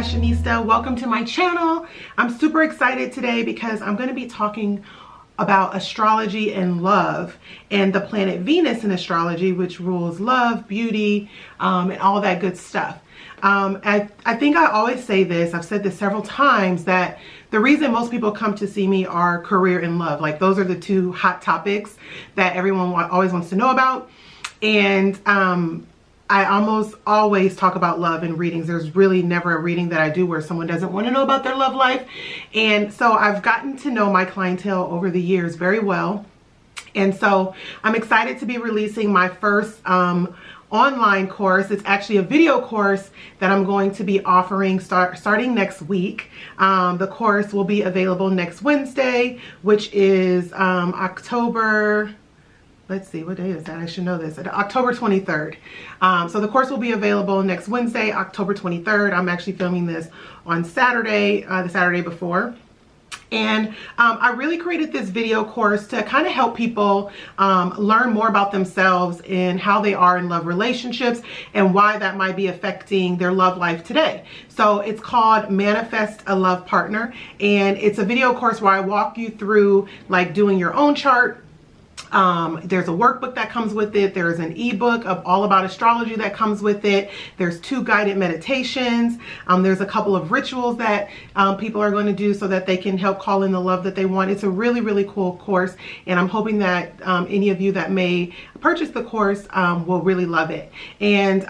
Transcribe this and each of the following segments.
fashionista, welcome to my channel. I'm super excited today because I'm going to be talking about astrology and love and the planet Venus in astrology, which rules love, beauty, and all that good stuff. I think I always say this, I've said this several times, that the reason most people come to see me are career and love. Like, those are the two hot topics that everyone always wants to know about. And I almost always talk about love in readings. There's really never a reading that I do where someone doesn't want to know about their love life. And so I've gotten to know my clientele over the years very well. And so I'm excited to be releasing my first online course. It's actually a video course that I'm going to be offering starting next week. The course will be available next Wednesday, which is October... Let's see, what day is that? I should know this. October 23rd. So the course will be available next Wednesday, October 23rd. I'm actually filming this on Saturday, the Saturday before. And I really created this video course to kind of help people learn more about themselves and how they are in love relationships and why that might be affecting their love life today. So it's called Manifest a Love Partner. And it's a video course where I walk you through like doing your own chart. There's a workbook that comes with it. There's an ebook of all about astrology that comes with it. There's 2 guided meditations. There's a couple of rituals that people are going to do so that they can help call in the love that they want. It's a really, really cool course. And I'm hoping that any of you that may purchase the course will really love it. And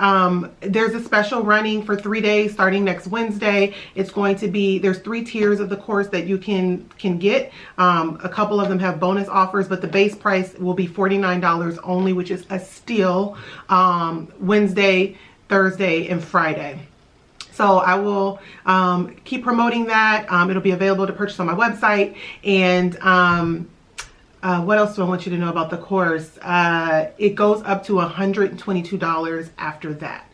there's a special running for 3 days starting next Wednesday. It's going to be, there's 3 tiers of the course that you can get. A couple of them have bonus offers, but the base price will be $49 only, which is a steal, Wednesday, Thursday, and Friday. So I will keep promoting that. It'll be available to purchase on my website. And what else do I want you to know about the course? It goes up to $122 after that.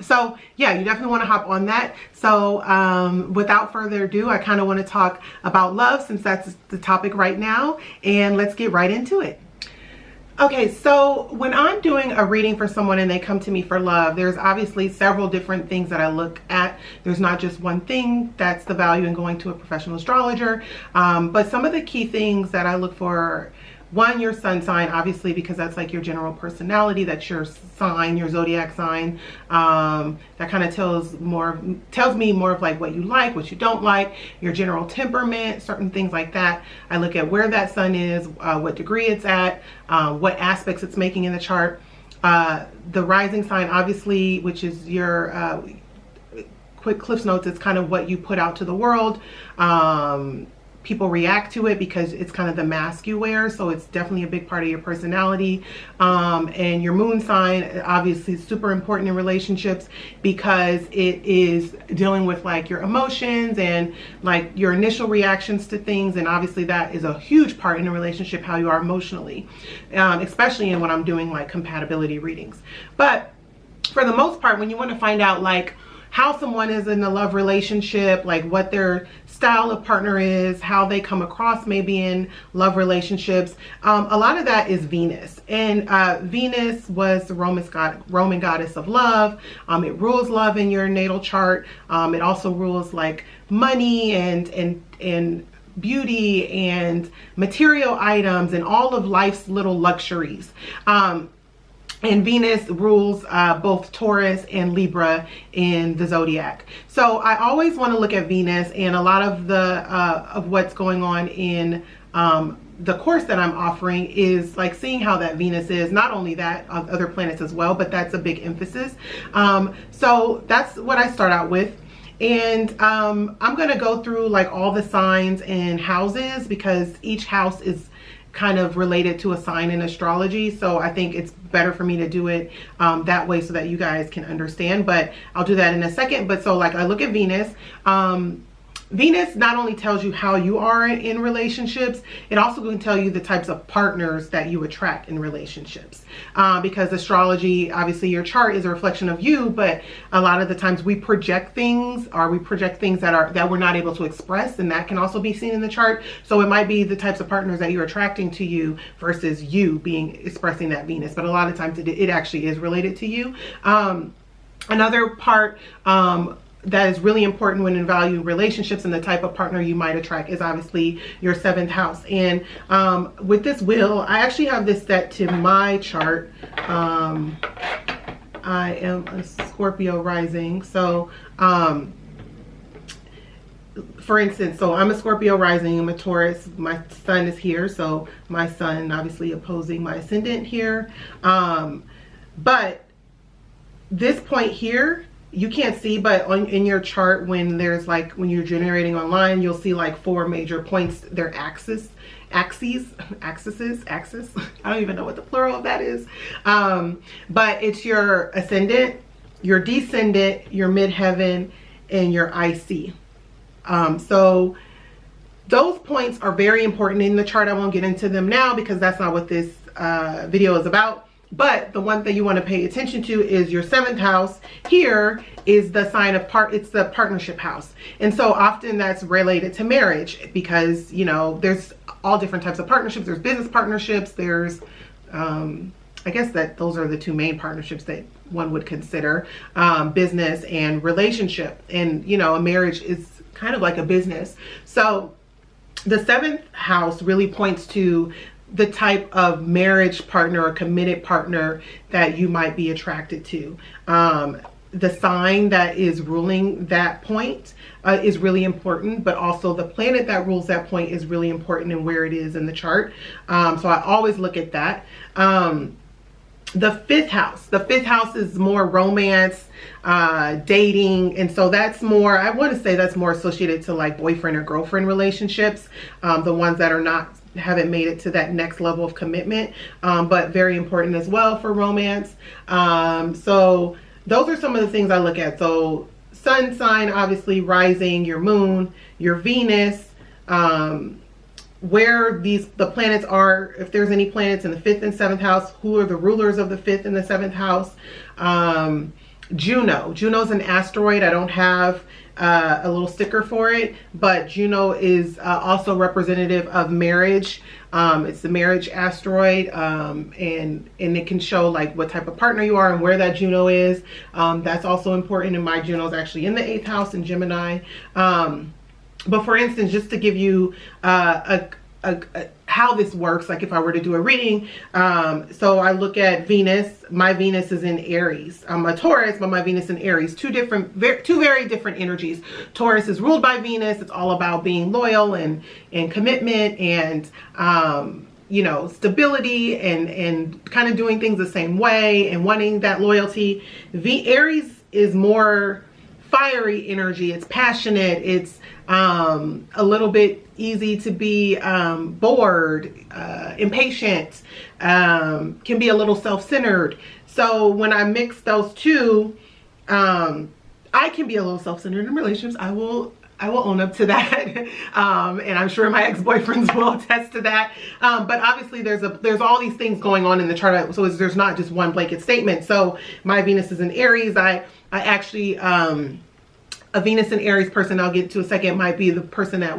So yeah, you definitely want to hop on that. So without further ado, I kind of want to talk about love since that's the topic right now, and let's get right into it. Okay, so when I'm doing a reading for someone and they come to me for love, there's obviously several different things that I look at. There's not just one thing that's the value in going to a professional astrologer, but some of the key things that I look for: one, your sun sign, obviously, because that's like your general personality. That's your sign, your zodiac sign. That kind of tells me more of like what you like, what you don't like, your general temperament, certain things like that. I look at where that sun is, what degree it's at, what aspects it's making in the chart. The rising sign, obviously, which is your quick Cliff Notes. It's kind of what you put out to the world. People react to it because it's kind of the mask you wear, so it's definitely a big part of your personality. And your moon sign, obviously, is super important in relationships because it is dealing with like your emotions and like your initial reactions to things, and obviously that is a huge part in a relationship, how you are emotionally, especially in when I'm doing like compatibility readings. But for the most part, when you want to find out like how someone is in a love relationship, like what their style of partner is, how they come across maybe in love relationships, a lot of that is Venus. And Venus was the Roman goddess of love. It rules love in your natal chart. It also rules like money and beauty and material items and all of life's little luxuries. And Venus rules both Taurus and Libra in the zodiac. So I always want to look at Venus, and a lot of the of what's going on in the course that I'm offering is like seeing how that Venus is, not only that, other planets as well, but that's a big emphasis. So that's what I start out with. And I'm going to go through like all the signs and houses because each house is kind of related to a sign in astrology. So I think it's better for me to do it that way so that you guys can understand, but I'll do that in a second. But so like I look at Venus. Venus not only tells you how you are in relationships, it also can tell you the types of partners that you attract in relationships. Because astrology, obviously your chart is a reflection of you, but a lot of the times we project things, or we project things that we're not able to express, and that can also be seen in the chart. So it might be the types of partners that you're attracting to you versus you expressing that Venus, but a lot of times it actually is related to you. Another part that is really important when evaluating relationships, and the type of partner you might attract is obviously your 7th house. And with this wheel, I actually have this set to my chart. I am a Scorpio rising. So for instance, so I'm a Scorpio rising, I'm a Taurus, my sun is here, so my sun obviously opposing my ascendant here. But this point here, you can't see, but in your chart, when there's like, when you're generating online, you'll see like 4 major points. They're axes. I don't even know what the plural of that is. But it's your ascendant, your descendant, your midheaven, and your IC. So those points are very important in the chart. I won't get into them now because that's not what this video is about. But the one thing you want to pay attention to is your 7th house. Here is the sign of it's the partnership house. And so often that's related to marriage because, you know, there's all different types of partnerships. There's business partnerships. There's, I guess that those are the 2 main partnerships that one would consider, business and relationship. And, you know, a marriage is kind of like a business. So the 7th house really points to the type of marriage partner or committed partner that you might be attracted to. The sign that is ruling that point is really important, but also the planet that rules that point is really important and where it is in the chart. So I always look at that. The 5th house is more romance, dating, and so that's more, I want to say that's more associated to like boyfriend or girlfriend relationships, the ones that haven't made it to that next level of commitment, but very important as well for romance. So those are some of the things I look at. So sun sign, obviously rising, your moon, your Venus, where the planets are, if there's any planets in the 5th and 7th house, who are the rulers of the 5th and the 7th house. Juno's an asteroid. I don't have a little sticker for it, but Juno is also representative of marriage. It's the marriage asteroid, and it can show like what type of partner you are and where that Juno is. That's also important, and my Juno's actually in the 8th house in Gemini. But for instance, just to give you how this works, like if I were to do a reading, so I look at Venus. My Venus is in Aries. I'm a Taurus, but my Venus in Aries. Two very different energies. Taurus is ruled by Venus. It's all about being loyal and commitment and you know, stability and kind of doing things the same way and wanting that loyalty. Aries is more fiery energy. It's passionate. It's a little bit easy to be bored, impatient, can be a little self-centered. So when I mix those two, I can be a little self-centered in relationships. I will own up to that. And I'm sure my ex-boyfriends will attest to that. But obviously there's all these things going on in the chart. So there's not just one blanket statement. So my Venus is in Aries. I actually, a Venus and Aries person I'll get to a second might be the person that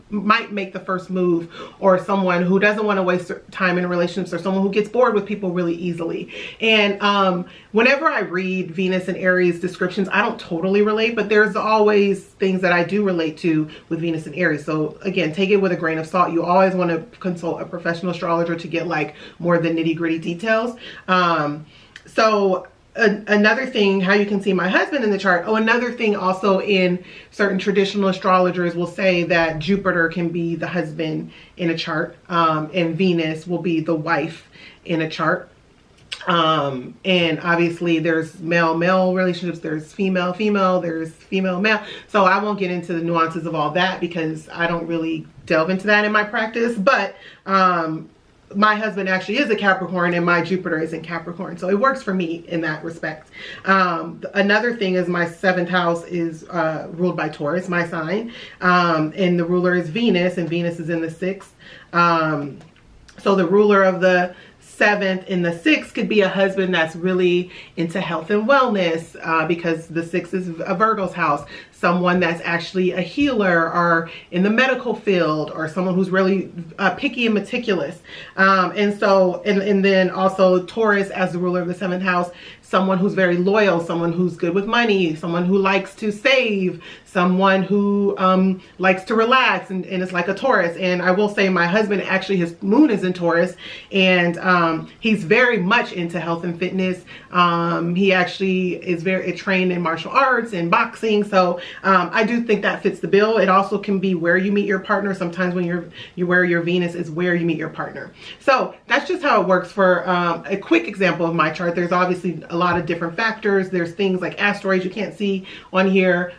might make the first move, or someone who doesn't want to waste time in relationships, or someone who gets bored with people really easily. And whenever I read Venus and Aries descriptions, I don't totally relate, but there's always things that I do relate to with Venus and Aries. So again, take it with a grain of salt. You always want to consult a professional astrologer to get like more of the nitty-gritty details. So another thing, how you can see my husband in the chart. Oh, another thing also, in certain traditional astrologers will say that Jupiter can be the husband in a chart, and Venus will be the wife in a chart. And obviously there's male-male relationships, there's female-female, there's female-male. So I won't get into the nuances of all that because I don't really delve into that in my practice. But my husband actually is a Capricorn, and my Jupiter is in Capricorn. So it works for me in that respect. Another thing is my 7th house is ruled by Taurus, my sign. And the ruler is Venus, and Venus is in the 6th. So the ruler of the 7th and the 6th could be a husband that's really into health and wellness, because the 6th is a Virgo's house. Someone that's actually a healer or in the medical field, or someone who's really picky and meticulous. And then also Taurus as the ruler of the 7th house, someone who's very loyal, someone who's good with money, someone who likes to save, someone who likes to relax, and is like a Taurus. And I will say my husband, actually his moon is in Taurus, and he's very much into health and fitness. He actually is very trained in martial arts and boxing. So I do think that fits the bill. It also can be where you meet your partner. Sometimes when where your Venus is where you meet your partner. So that's just how it works for a quick example of my chart. There's obviously a lot of different factors. There's things like asteroids you can't see on here.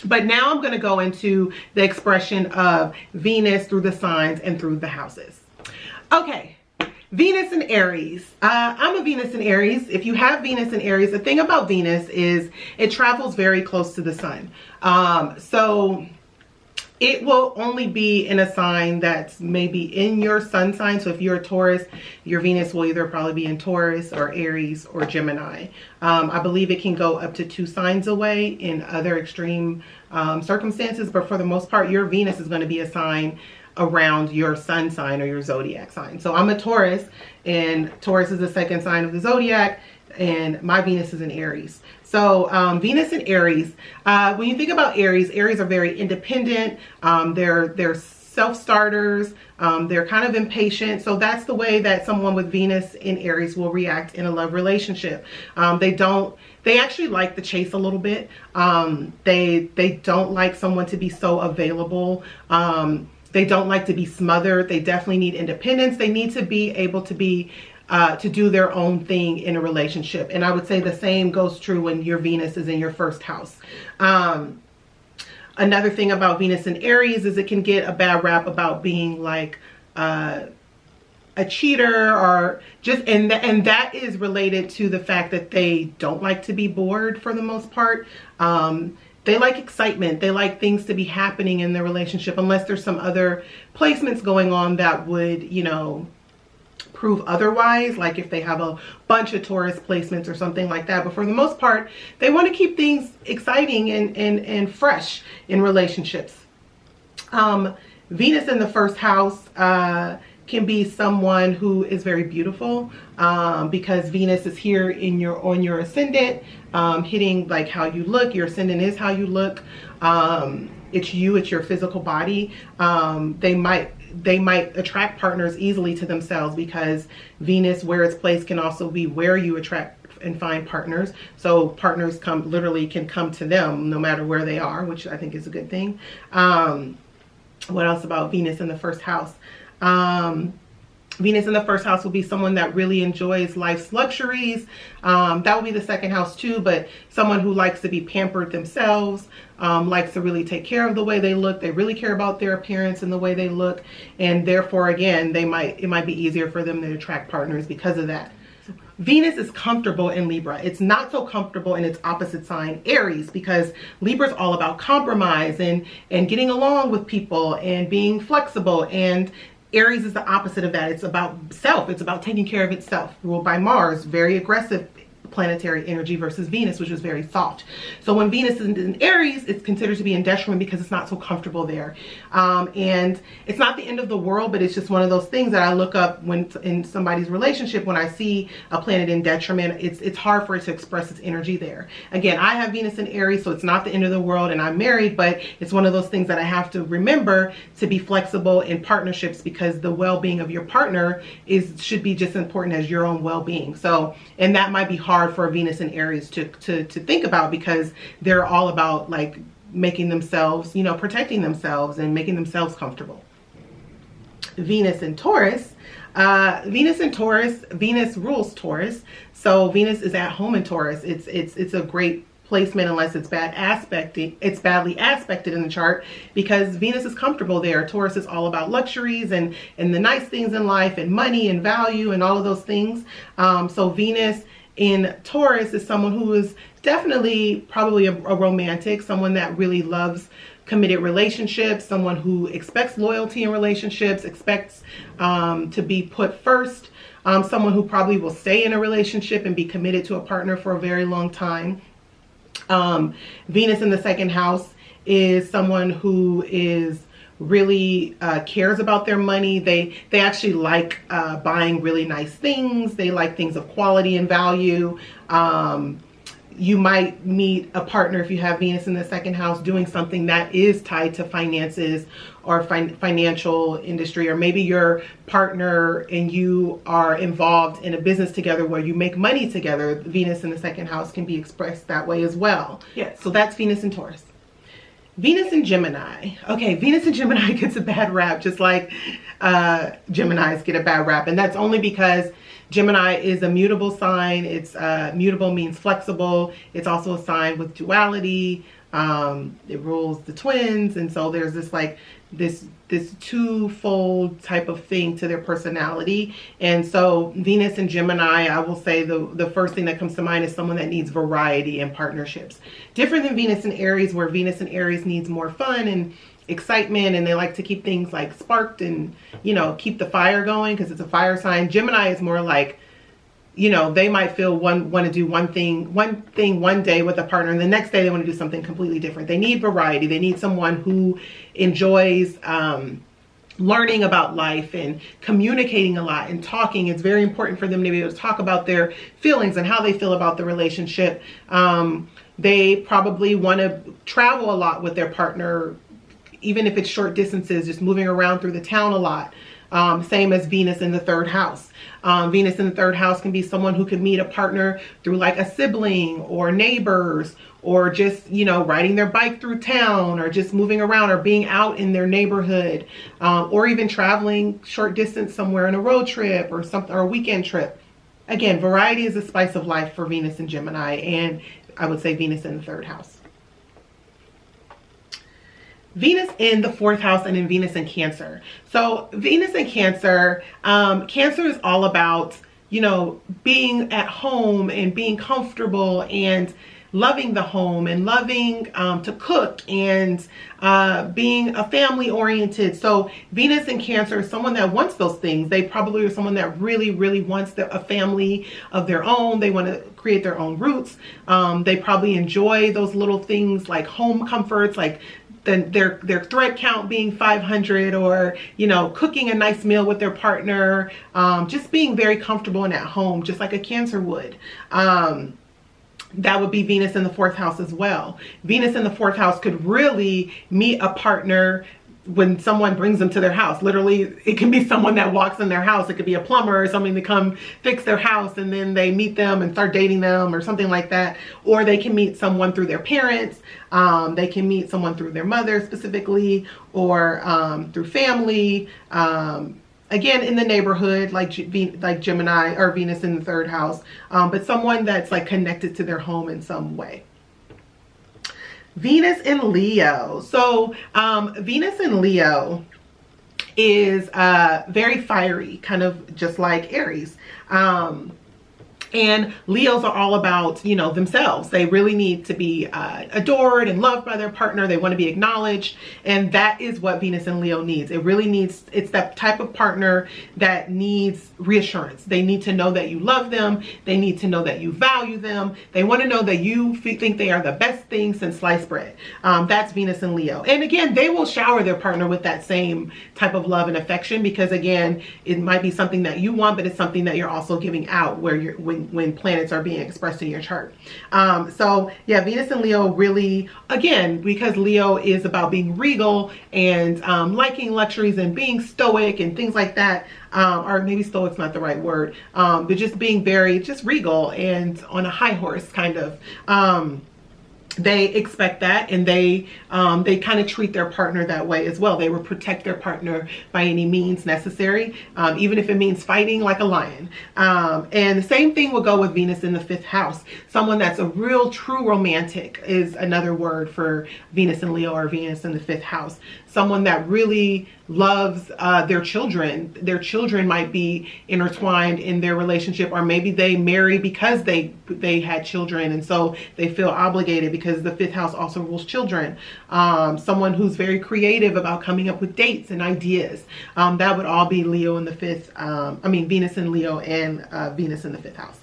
But now I'm going to go into the expression of Venus through the signs and through the houses. Okay. Venus in Aries. I'm a Venus in Aries. If you have Venus in Aries, the thing about Venus is it travels very close to the sun. So it will only be in a sign that's maybe in your sun sign. So if you're a Taurus, your Venus will either probably be in Taurus or Aries or Gemini. I believe it can go up to 2 signs away in other extreme circumstances, but for the most part, your Venus is going to be a sign around your sun sign or your zodiac sign. So I'm a Taurus, and Taurus is the 2nd sign of the zodiac, and my Venus is in Aries. So Venus in Aries, when you think about Aries, Aries are very independent. They're self-starters. They're kind of impatient. So that's the way that someone with Venus in Aries will react in a love relationship. They actually like the chase a little bit. They don't like someone to be so available. They don't like to be smothered. They definitely need independence. They need to be able to be to do their own thing in a relationship. And I would say the same goes true when your Venus is in your 1st house. Another thing about Venus in Aries is it can get a bad rap about being like a cheater, or just, and that is related to the fact that they don't like to be bored for the most part. They like excitement. They like things to be happening in their relationship, unless there's some other placements going on that would, you know, prove otherwise, like if they have a bunch of Taurus placements or something like that. But for the most part, they want to keep things exciting and fresh in relationships. Venus in the 1st house can be someone who is very beautiful, because Venus is here in on your ascendant, hitting like how you look. Your ascendant is how you look. It's your physical body. They might attract partners easily to themselves, because Venus, where it's placed, can also be where you attract and find partners. So partners literally can come to them no matter where they are, which I think is a good thing. What else about Venus in the 1st house? Venus in the 1st house will be someone that really enjoys life's luxuries. That will be the 2nd house too, but someone who likes to be pampered themselves, likes to really take care of the way they look. They really care about their appearance and the way they look. And therefore, again, it might be easier for them to attract partners because of that. Venus is comfortable in Libra. It's not so comfortable in its opposite sign, Aries, because Libra is all about compromise and getting along with people and being flexible. And Aries is the opposite of that. It's about self. It's about taking care of itself. Ruled by Mars, very aggressive planetary energy, versus Venus, which is very soft. So when Venus is in Aries, it's considered to be in detriment because it's not so comfortable there. And it's not the end of the world, but it's just one of those things that I look up when in somebody's relationship. When I see a planet in detriment, it's hard for it to express its energy there. Again, I have Venus in Aries, so it's not the end of the world, and I'm married, but it's one of those things that I have to remember to be flexible in partnerships, because the well-being of your partner should be just as important as your own well-being. So, and that might be hard for Venus and Aries to think about, because they're all about like making themselves, you know, protecting themselves and making themselves comfortable. Venus in Taurus. Venus rules Taurus. So Venus is at home in Taurus. It's a great placement unless it's badly aspected in the chart, because Venus is comfortable there. Taurus is all about luxuries and the nice things in life and money and value and all of those things. So Venus in Taurus is someone who is definitely probably a romantic, someone that really loves committed relationships, someone who expects loyalty in relationships, expects to be put first. someone who probably will stay in a relationship and be committed to a partner for a very long time. Venus in the second house is someone who is really cares about their money. They actually like buying really nice things. They like things of quality and value. You might meet a partner, if you have Venus in the second house, doing something that is tied to finances or financial industry, or maybe your partner and you are involved in a business together where you make money together. Venus in the second house can be expressed that way as well. Yeah, so that's Venus in Taurus. Venus in Gemini. Okay, Venus in Gemini gets a bad rap, just like Geminis get a bad rap. And that's only because Gemini is a mutable sign. It's mutable means flexible. It's also a sign with duality. It rules the twins. And so there's this like this twofold type of thing to their personality. And so Venus and Gemini, I will say the first thing that comes to mind is someone that needs variety in partnerships. Different than Venus and Aries, where Venus and Aries needs more fun and excitement, and they like to keep things like sparked and, you know, keep the fire going because it's a fire sign. Gemini is more like, you know, they might want to do one thing one day with a partner, and the next day they want to do something completely different. They need variety. They need someone who enjoys learning about life and communicating a lot and talking. It's very important for them to be able to talk about their feelings and how they feel about the relationship. They probably want to travel a lot with their partner, even if it's short distances, just moving around through the town a lot. Same as Venus in the third house. Venus in the third house can be someone who could meet a partner through like a sibling or neighbors, or just, you know, riding their bike through town, or just moving around, or being out in their neighborhood, or even traveling short distance somewhere on a road trip or something, or a weekend trip. Again, variety is the spice of life for Venus and Gemini, and I would say Venus in the third house. Venus in the fourth house, and in Venus in Cancer. So Venus in Cancer, Cancer is all about, you know, being at home and being comfortable and loving the home and loving to cook and being a family oriented. So Venus in Cancer is someone that wants those things. They probably are someone that really, really wants a family of their own. They want to create their own roots. They probably enjoy those little things like home comforts, like their thread count being 500, or, you know, cooking a nice meal with their partner, just being very comfortable and at home, just like a Cancer would. That would be Venus in the fourth house as well. Venus in the fourth house could really meet a partner when someone brings them to their house. Literally, it can be someone that walks in their house. It could be a plumber or something to come fix their house, and then they meet them and start dating them or something like that. Or they can meet someone through their parents. They can meet someone through their mother specifically, or through family. Again, in the neighborhood, like Gemini or Venus in the third house, but someone that's like connected to their home in some way. Venus in Leo. So Venus in Leo is very fiery, kind of just like Aries. And Leos are all about, you know, themselves. They really need to be adored and loved by their partner. They want to be acknowledged. And that is what Venus in Leo needs. It really needs, it's that type of partner that needs reassurance. They need to know that you love them. They need to know that you value them. They want to know that you think they are the best thing since sliced bread. That's Venus in Leo. And again, they will shower their partner with that same type of love and affection, because again, it might be something that you want, but it's something that you're also giving out, where you're, when planets are being expressed in your chart. So yeah, Venus and Leo really, again, because Leo is about being regal and liking luxuries and being stoic and things like that, or maybe stoic's not the right word, but just being very just regal and on a high horse kind of. They expect that, and they kind of treat their partner that way as well. They will protect their partner by any means necessary, even if it means fighting like a lion. And the same thing will go with Venus in the fifth house. Someone that's a real true romantic is another word for Venus and Leo, or Venus in the fifth house. Someone that really loves their children. Their children might be intertwined in their relationship, or maybe they marry because they had children, and so they feel obligated because the 5th house also rules children. Someone who's very creative about coming up with dates and ideas. That would all be Leo in the 5th. Venus in Leo and Venus in the 5th house.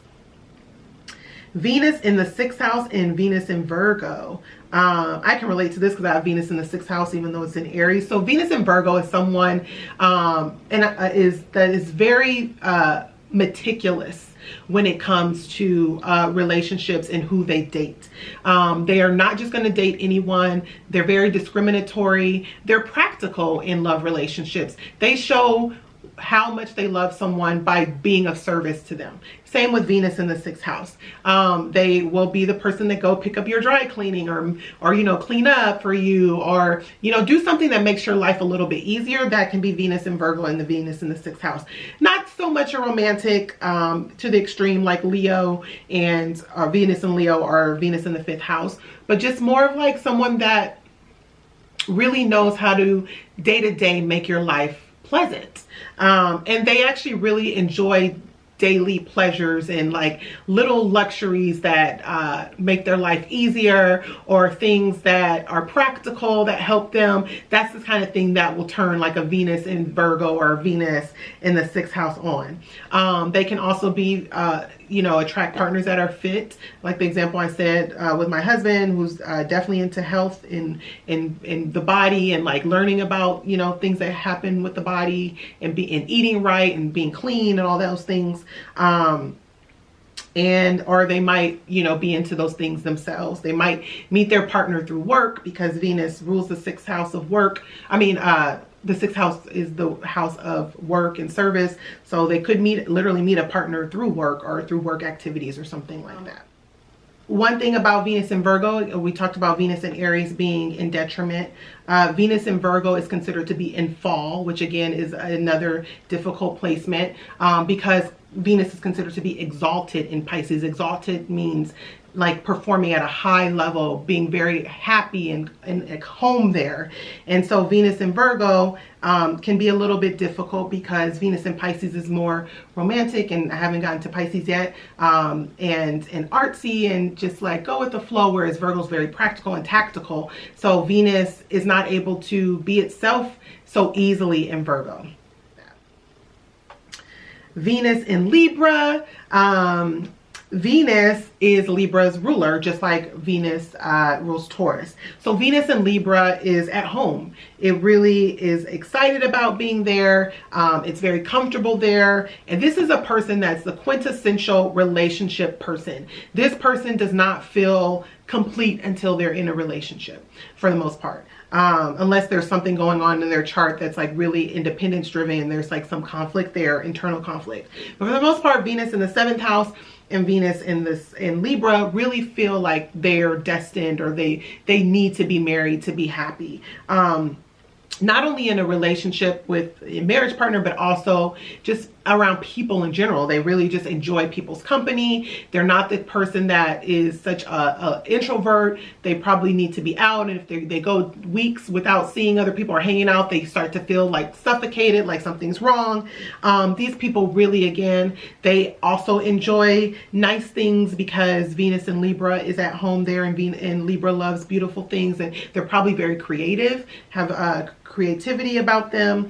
Venus in the 6th house and Venus in Virgo. I can relate to this because I have Venus in the 6th house, even though it's in Aries. So Venus in Virgo is someone that is very meticulous when it comes to relationships and who they date. They are not just going to date anyone. They're very discriminatory. They're practical in love relationships. They show how much they love someone by being of service to them. Same with Venus in the 6th house. They will be the person that go pick up your dry cleaning, or you know, clean up for you, or you know, do something that makes your life a little bit easier. That can be Venus in Virgo and the Venus in the 6th house. Not so much a romantic to the extreme like Leo and Venus in Leo or Venus in the 5th house, but just more of like someone that really knows how to day-to-day make your life pleasant. And they actually really enjoy daily pleasures and like little luxuries that make their life easier, or things that are practical that help them. That's the kind of thing that will turn like a Venus in Virgo or Venus in the 6th house on. They can also be you know, attract partners that are fit, like the example I said with my husband, who's definitely into health in the body, and like learning about, you know, things that happen with the body, and eating right and being clean and all those things. Or they might, you know, be into those things themselves. They might meet their partner through work, because Venus rules the 6th house of work. The 6th house is the house of work and service. So they could literally meet a partner through work, or through work activities or something like that. One thing about Venus in Virgo, we talked about Venus in Aries being in detriment. Venus in Virgo is considered to be in fall, which again is another difficult placement, because Venus is considered to be exalted in Pisces. Exalted means like performing at a high level, being very happy and at home there. And so Venus in Virgo can be a little bit difficult, because Venus in Pisces is more romantic, and I haven't gotten to Pisces yet, and artsy and just like go with the flow, whereas Virgo is very practical and tactical. So Venus is not able to be itself so easily in Virgo. Venus in Libra. Venus is Libra's ruler, just like Venus rules Taurus. So Venus in Libra is at home. It really is excited about being there. It's very comfortable there. And this is a person that's the quintessential relationship person. This person does not feel complete until they're in a relationship, for the most part. Unless there's something going on in their chart that's like really independence driven, and there's like some conflict there, internal conflict. But for the most part, Venus in the 7th house and Venus in Libra really feel like they're destined, or they need to be married to be happy. Not only in a relationship with a marriage partner, but also just around people in general. They really just enjoy people's company. They're not the person that is such a introvert. They probably need to be out, and if they go weeks without seeing other people or hanging out, they start to feel like suffocated, like something's wrong. These people really, again, they also enjoy nice things, because Venus in Libra is at home there, and Libra loves beautiful things, and they're probably very creative, have creativity about them.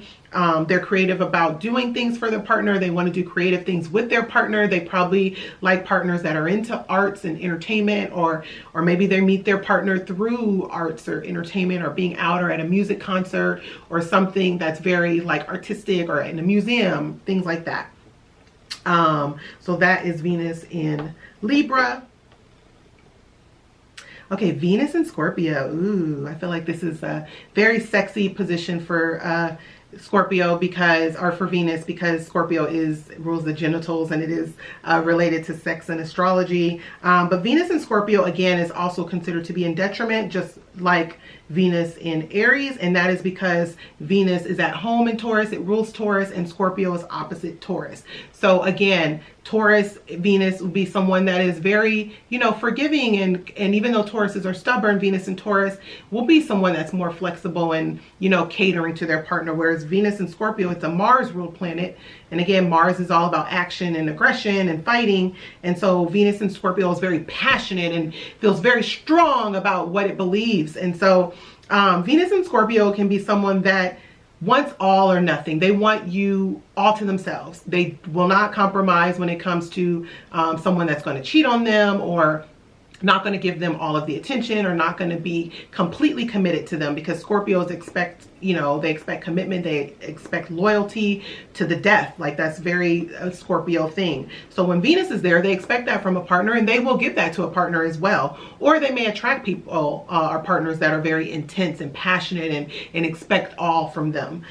They're creative about doing things for their partner. They want to do creative things with their partner. They probably like partners that are into arts and entertainment, or maybe they meet their partner through arts or entertainment, or being out or at a music concert, or something that's very like artistic, or in a museum, things like that. So that is Venus in Libra. Okay, Venus in Scorpio. Ooh, I feel like this is a very sexy position for Scorpio, for Venus, because Scorpio rules the genitals, and it is related to sex and astrology. But Venus in Scorpio, again, is also considered to be in detriment, just like Venus in Aries, and that is because Venus is at home in Taurus. It rules Taurus, and Scorpio is opposite Taurus. So again, Taurus Venus would be someone that is very, you know, forgiving, and even though Tauruses are stubborn, Venus and Taurus will be someone that's more flexible and, you know, catering to their partner. Whereas Venus and Scorpio, it's a Mars ruled planet, and again, Mars is all about action and aggression and fighting, and so Venus and Scorpio is very passionate and feels very strong about what it believes. And so Venus and Scorpio can be someone that wants all or nothing. They want you all to themselves. They will not compromise when it comes to someone that's going to cheat on them, or not going to give them all of the attention, or not going to be completely committed to them, because Scorpios expect, you know, they expect commitment, they expect loyalty to the death. Like, that's very a Scorpio thing. So when Venus is there, they expect that from a partner, and they will give that to a partner as well. Or they may attract people or partners that are very intense and passionate and expect all from them.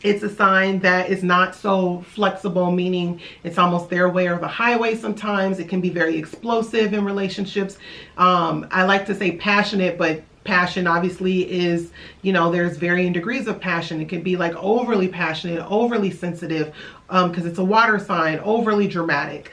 It's a sign that is not so flexible, meaning it's almost their way or the highway sometimes. It can be very explosive in relationships. I like to say passionate, but passion obviously is, you know, there's varying degrees of passion. It can be like overly passionate, overly sensitive, because it's a water sign, overly dramatic.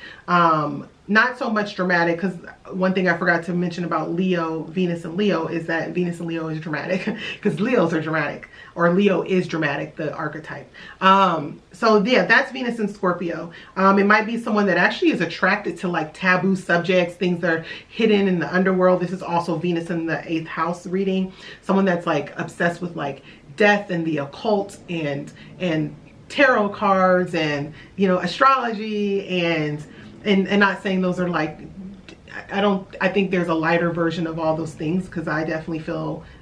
Not so much dramatic, because one thing I forgot to mention about Leo, Venus and Leo, is that Venus and Leo is dramatic, because Leos are dramatic, or Leo is dramatic, the archetype. So yeah, that's Venus and Scorpio. It might be someone that actually is attracted to like taboo subjects, things that are hidden in the underworld. This is also Venus in the 8th house reading. Someone that's like obsessed with like death and the occult and tarot cards and, you know, astrology and not saying those are like, I think there's a lighter version of all those things, because I definitely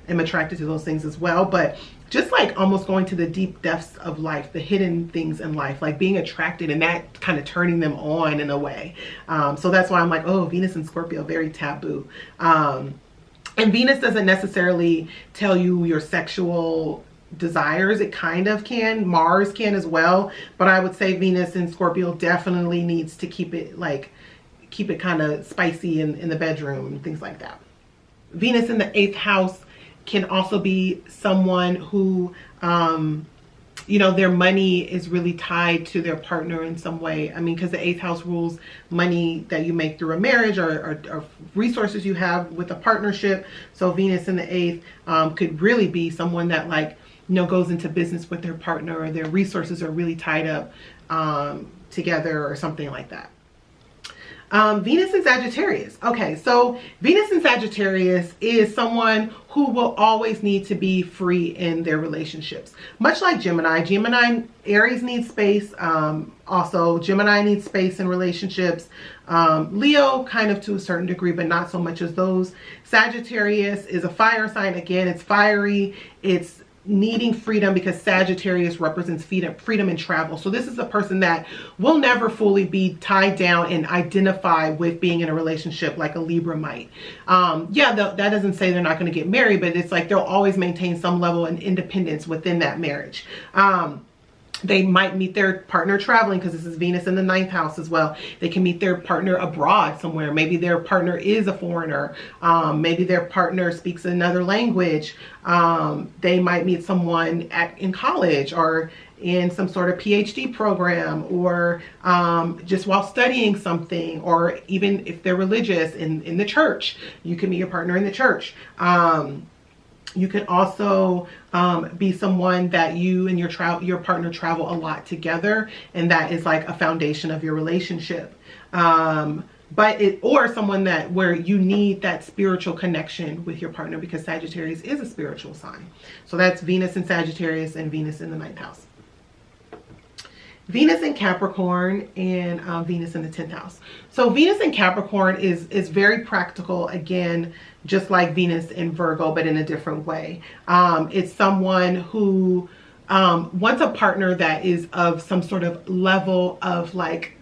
am attracted to those things as well. But just like almost going to the deep depths of life, the hidden things in life, like being attracted and that kind of turning them on in a way. So that's why I'm like, oh, Venus and Scorpio, very taboo. And Venus doesn't necessarily tell you your sexual desires. It kind of can. Mars can as well, but I would say Venus in Scorpio definitely needs to keep it kind of spicy in the bedroom and things like that. Venus in the 8th house can also be someone who you know, their money is really tied to their partner in some way. I mean, because the 8th house rules money that you make through a marriage or resources you have with a partnership. So Venus in the 8th could really be someone that, like, you know, goes into business with their partner, or their resources are really tied up together or something like that. Venus in Sagittarius. Okay, so Venus in Sagittarius is someone who will always need to be free in their relationships. Much like Gemini. Aries needs space. Also, Gemini needs space in relationships. Leo kind of to a certain degree, but not so much as those. Sagittarius is a fire sign. Again, it's fiery. It's needing freedom, because Sagittarius represents freedom and travel. So this is a person that will never fully be tied down and identify with being in a relationship like a Libra might. Yeah, that doesn't say they're not going to get married, but it's like they'll always maintain some level of independence within that marriage. They might meet their partner traveling, because this is Venus in the 9th house as well. They can meet their partner abroad somewhere. Maybe their partner is a foreigner. Maybe their partner speaks another language. They might meet someone in college, or in some sort of PhD program, or just while studying something, or even if they're religious in the church. You can meet your partner in the church. You can also be someone that you and your partner travel a lot together, and that is like a foundation of your relationship. Or someone where you need that spiritual connection with your partner, because Sagittarius is a spiritual sign. So that's Venus in Sagittarius and Venus in the 9th house. Venus in Capricorn and Venus in the 10th house. So Venus in Capricorn is very practical, again, just like Venus in Virgo, but in a different way. It's someone who wants a partner that is of some sort of level of, like,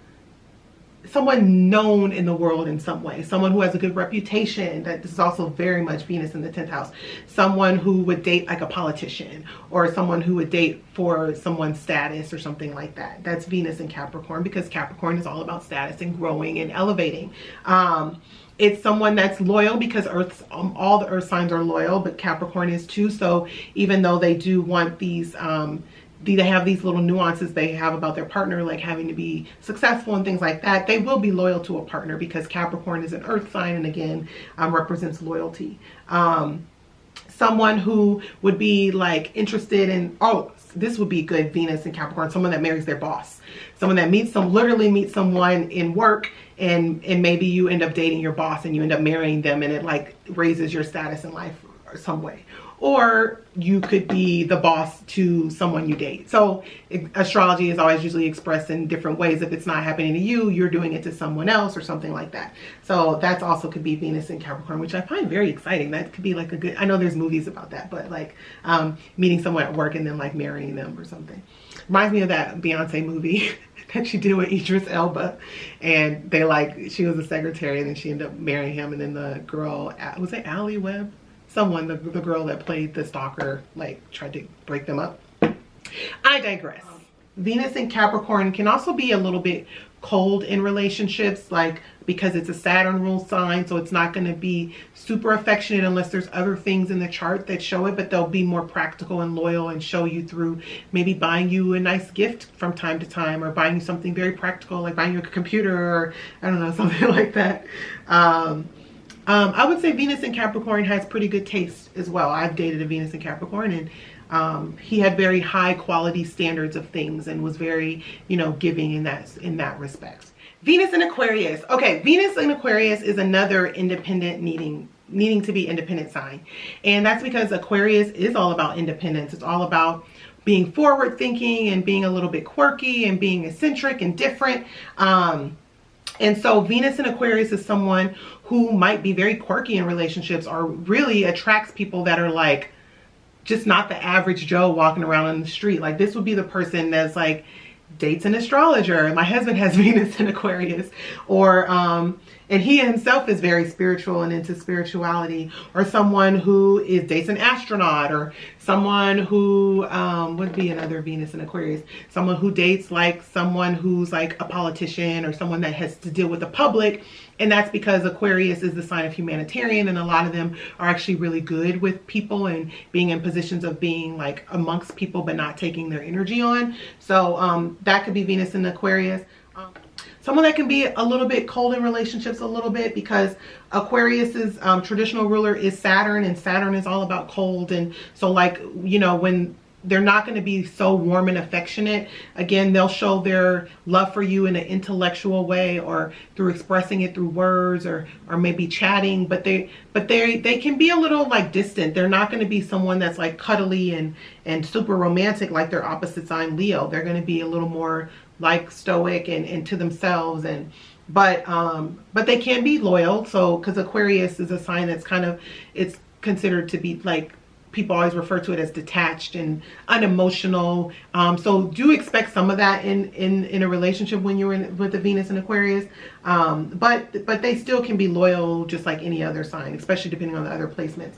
someone known in the world in some way, someone who has a good reputation. That this is also very much Venus in the 10th house. Someone who would date like a politician, or someone who would date for someone's status or something like that. That's Venus in Capricorn, because Capricorn is all about status and growing and elevating. It's someone that's loyal, because all the earth signs are loyal, but Capricorn is too. So even though they do want these they have these little nuances they have about their partner, like having to be successful and things like that. They will be loyal to a partner because Capricorn is an earth sign, and again, represents loyalty. Someone who would be like interested in, oh, this would be good, Venus and Capricorn, someone that marries their boss, someone that literally meets someone in work, and maybe you end up dating your boss and you end up marrying them, and it like raises your status in life or some way. Or you could be the boss to someone you date. So astrology is always usually expressed in different ways. If it's not happening to you, you're doing it to someone else or something like that. So that's also could be Venus and Capricorn, which I find very exciting. That could be like a good, I know there's movies about that, but like meeting someone at work and then like marrying them or something. Reminds me of that Beyonce movie that she did with Idris Elba, and they like, she was a secretary and then she ended up marrying him, and then the girl, was it Ally Webb? Someone, the girl that played the stalker, like tried to break them up. I digress. Venus in Capricorn can also be a little bit cold in relationships, like because it's a Saturn rule sign, so it's not going to be super affectionate unless there's other things in the chart that show it, but they'll be more practical and loyal and show you through maybe buying you a nice gift from time to time, or buying you something very practical, like buying you a computer, or I don't know, something like that. I would say Venus in Capricorn has pretty good taste as well. I've dated a Venus in Capricorn, and he had very high quality standards of things and was very, you know, giving in that respect. Venus in Aquarius. Okay, Venus in Aquarius is another independent needing to be independent sign. And that's because Aquarius is all about independence. It's all about being forward thinking and being a little bit quirky and being eccentric and different. And so Venus in Aquarius is someone who might be very quirky in relationships, or really attracts people that are like just not the average Joe walking around on the street. Like this would be the person that's like dates an astrologer. My husband has Venus in Aquarius, or and he himself is very spiritual and into spirituality, or someone who dates an astronaut, or someone who would be another Venus in Aquarius, someone who dates like someone who's like a politician, or someone that has to deal with the public. And that's because Aquarius is the sign of humanitarian, and a lot of them are actually really good with people and being in positions of being like amongst people but not taking their energy on. So that could be Venus in Aquarius. Someone that can be a little bit cold in relationships a little bit, because Aquarius's traditional ruler is Saturn, and Saturn is all about cold. And so like, you know, when they're not going to be so warm and affectionate, again, they'll show their love for you in an intellectual way, or through expressing it through words, or maybe chatting, but they can be a little like distant. They're not going to be someone that's like cuddly and super romantic like their opposite sign Leo. They're going to be a little more like stoic and to themselves, but they can be loyal. So because Aquarius is a sign that's kind of, it's considered to be like, people always refer to it as detached and unemotional. So do expect some of that in a relationship when you're with the Venus in Aquarius. But they still can be loyal just like any other sign, especially depending on the other placements.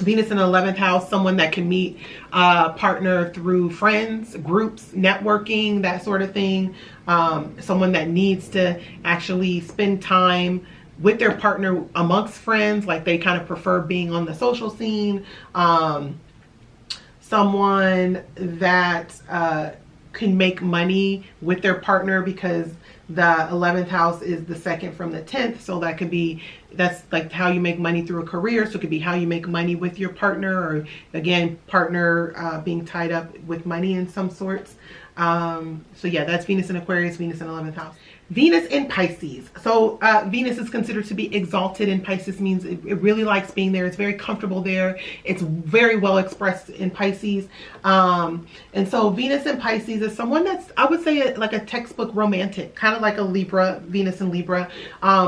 Venus in the 11th house, someone that can meet a partner through friends, groups, networking, that sort of thing. Someone that needs to actually spend time with their partner amongst friends, like they kind of prefer being on the social scene. Someone that can make money with their partner, because the 11th house is the second from the 10th. So that could be, that's like how you make money through a career. So it could be how you make money with your partner, or again, partner being tied up with money in some sorts. So yeah, that's Venus in Aquarius, Venus in the 11th house. Venus in Pisces. So Venus is considered to be exalted in Pisces, means it really likes being there. It's very comfortable there. It's very well expressed in Pisces. And so Venus in Pisces is someone that's, I would say, like a textbook romantic, kind of like a Libra, Venus in Libra.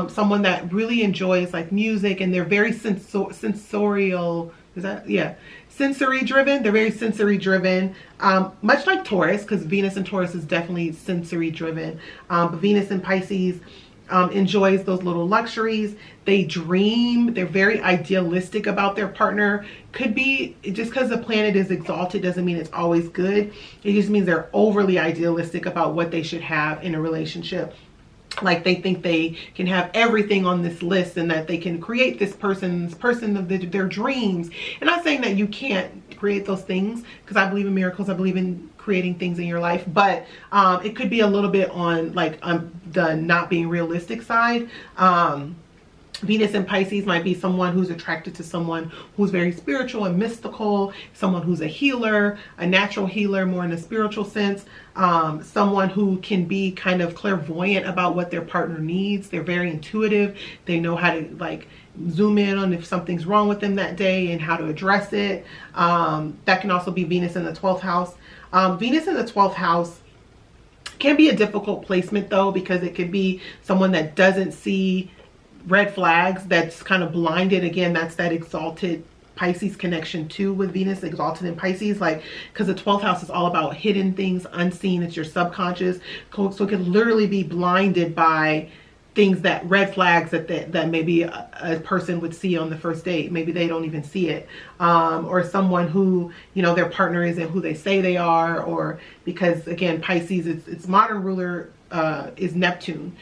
Someone that really enjoys like music, and they're very sensorial. Is that, yeah, sensory driven. They're very sensory driven, much like Taurus, because Venus in Taurus is definitely sensory driven. But Venus in Pisces enjoys those little luxuries. They dream. They're very idealistic about their partner. Could be just because the planet is exalted doesn't mean it's always good. It just means they're overly idealistic about what they should have in a relationship. Like they think they can have everything on this list and that they can create this person of their dreams. And I'm not saying that you can't create those things, because I believe in miracles. I believe in creating things in your life, but it could be a little bit on like the not being realistic side. Venus in Pisces might be someone who's attracted to someone who's very spiritual and mystical, someone who's a healer, a natural healer, more in a spiritual sense, someone who can be kind of clairvoyant about what their partner needs. They're very intuitive. They know how to like zoom in on if something's wrong with them that day and how to address it. That can also be Venus in the 12th house. Venus in the 12th house can be a difficult placement though, because it could be someone that doesn't see red flags, that's kind of blinded. Again, that's that exalted Pisces connection too, with Venus exalted in Pisces, like, because the 12th house is all about hidden things, unseen. It's your subconscious, so it could literally be blinded by things, that red flags that maybe a person would see on the first date. Maybe they don't even see it, or someone who, you know, their partner isn't who they say they are, or because again, Pisces, its modern ruler is Neptune.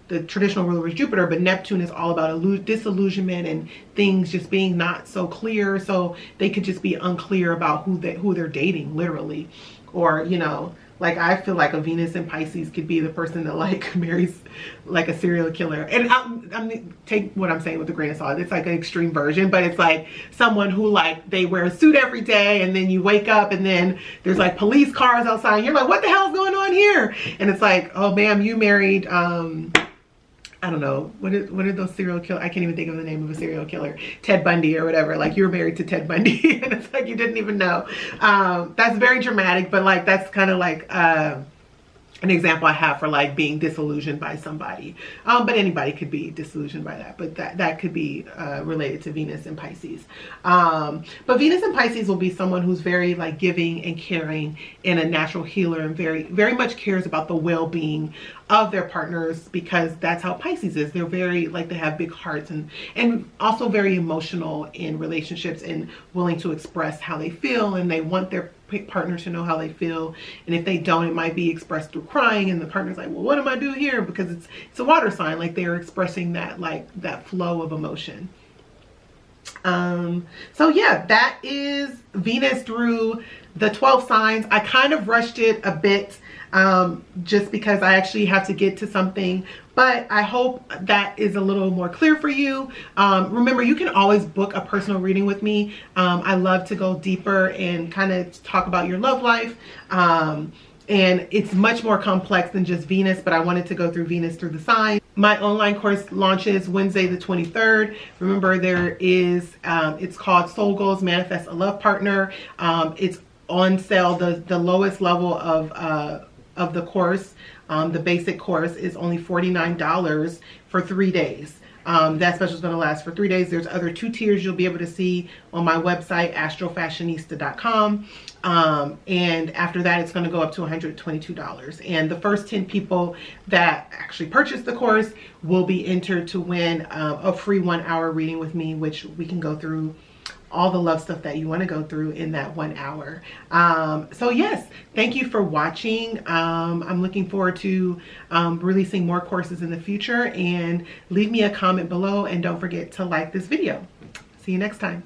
The traditional ruler is Jupiter, but Neptune is all about disillusionment and things just being not so clear. So they could just be unclear about who they're dating, literally. Or, you know, like I feel like a Venus in Pisces could be the person that like marries like a serial killer. And I'm take what I'm saying with a grain of salt. It's like an extreme version, but it's like someone who like they wear a suit every day, and then you wake up and then there's like police cars outside. And you're like, what the hell's going on here? And it's like, oh, ma'am, you married I don't know, what are those serial killers? I can't even think of the name of a serial killer. Ted Bundy or whatever. Like, you're married to Ted Bundy. And it's like you didn't even know. That's very dramatic, but like that's kind of like an example I have for like being disillusioned by somebody. But anybody could be disillusioned by that. But that could be related to Venus and Pisces. But Venus and Pisces will be someone who's very like giving and caring and a natural healer, and very, very much cares about the well-being of their partners, because that's how Pisces is. They're very like, they have big hearts, and also very emotional in relationships and willing to express how they feel, and they want their partner to know how they feel. And if they don't, it might be expressed through crying, and the partner's like, well, what am I doing here? Because it's a water sign, like they're expressing that, like that flow of emotion. So yeah, that is Venus through the 12 signs. I kind of rushed it a bit, just because I actually have to get to something, but I hope that is a little more clear for you. Remember, you can always book a personal reading with me. I love to go deeper and kind of talk about your love life. And it's much more complex than just Venus, but I wanted to go through Venus through the signs. My online course launches Wednesday the 23rd. Remember, there is, it's called Soul Goals, Manifest a Love Partner. It's on sale. The lowest level of the course, the basic course, is only $49 for 3 days. That special is going to last for 3 days. There's other 2 tiers you'll be able to see on my website, astrofashionista.com. And after that, it's going to go up to $122. And the first 10 people that actually purchase the course will be entered to win a free 1-hour reading with me, which we can go through all the love stuff that you want to go through in that 1 hour. So yes, thank you for watching. I'm looking forward to releasing more courses in the future, and leave me a comment below, and don't forget to like this video. See you next time.